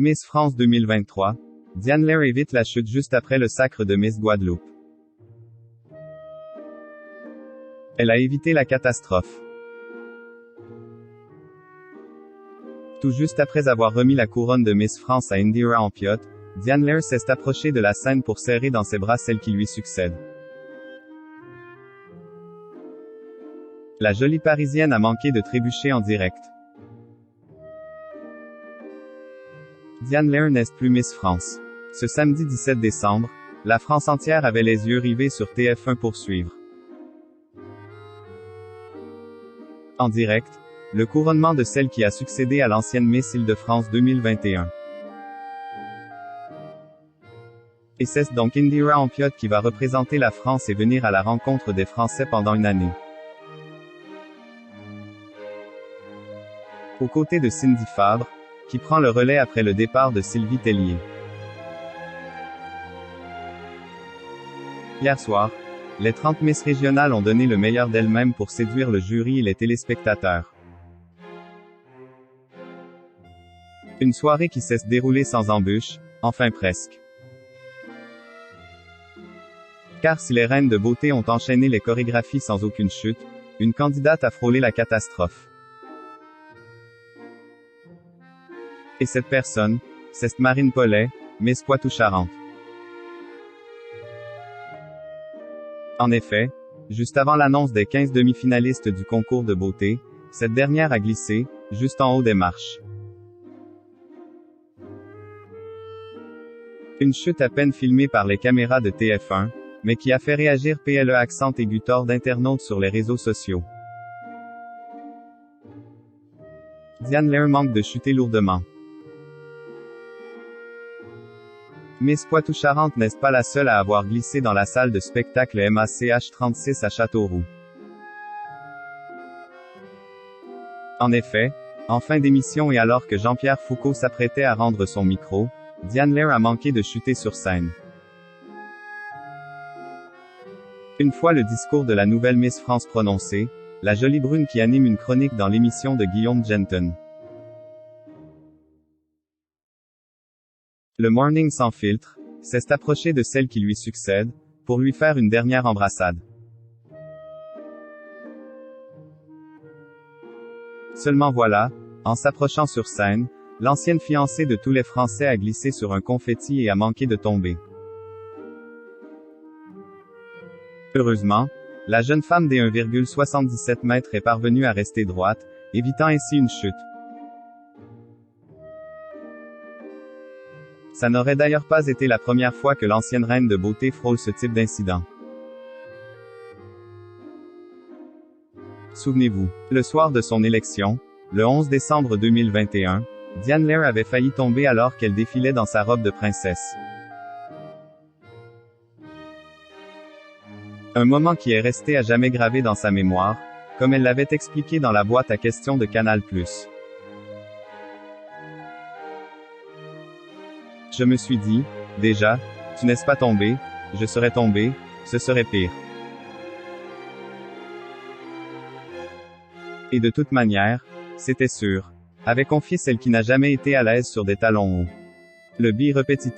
Miss France 2023, Diane Lair évite la chute juste après le sacre de Miss Guadeloupe. Elle a évité la catastrophe. Tout juste après avoir remis la couronne de Miss France à Indira Ampiot, Diane Lair s'est approchée de la scène pour serrer dans ses bras celle qui lui succède. La jolie Parisienne a manqué de trébucher en direct. Diane Lair n'est plus Miss France. Ce samedi 17 décembre, la France entière avait les yeux rivés sur TF1 pour suivre. En direct, le couronnement de celle qui a succédé à l'ancienne Miss Île-de-France 2021. Et c'est donc Indira Ampiot qui va représenter la France et venir à la rencontre des Français pendant une année. Aux côtés de Cindy Fabre, qui prend le relais après le départ de Sylvie Tellier. Hier soir, les 30 Miss régionales ont donné le meilleur d'elles-mêmes pour séduire le jury et les téléspectateurs. Une soirée qui s'est déroulée sans embûches, enfin presque. Car si les reines de beauté ont enchaîné les chorégraphies sans aucune chute, une candidate a frôlé la catastrophe. Et cette personne, c'est Marine Paulet, Miss Poitou-Charentes. En effet, juste avant l'annonce des 15 demi-finalistes du concours de beauté, cette dernière a glissé, juste en haut des marches. Une chute à peine filmée par les caméras de TF1, mais qui a fait réagir PLE accent aigu tort d'internautes sur les réseaux sociaux. Diane Lair manque de chuter lourdement. Miss Poitou-Charentes n'est pas la seule à avoir glissé dans la salle de spectacle MACH 36 à Châteauroux. En effet, en fin d'émission et alors que Jean-Pierre Foucault s'apprêtait à rendre son micro, Diane Lair a manqué de chuter sur scène. Une fois le discours de la nouvelle Miss France prononcé, la jolie brune qui anime une chronique dans l'émission de Guillaume Genton. Le Morning sans filtre, s'est approché de celle qui lui succède, pour lui faire une dernière embrassade. Seulement voilà, en s'approchant sur scène, l'ancienne fiancée de tous les Français a glissé sur un confetti et a manqué de tomber. Heureusement, la jeune femme des 1,77 m est parvenue à rester droite, évitant ainsi une chute. Ça n'aurait d'ailleurs pas été la première fois que l'ancienne reine de beauté frôle ce type d'incident. Souvenez-vous, le soir de son élection, le 11 décembre 2021, Diane Lair avait failli tomber alors qu'elle défilait dans sa robe de princesse. Un moment qui est resté à jamais gravé dans sa mémoire, comme elle l'avait expliqué dans la boîte à questions de Canal+. Je me suis dit, déjà, tu n'es pas tombé, je serais tombé, ce serait pire. Et de toute manière, c'était sûr, avait confié celle qui n'a jamais été à l'aise sur des talons hauts. Le bi répétitif.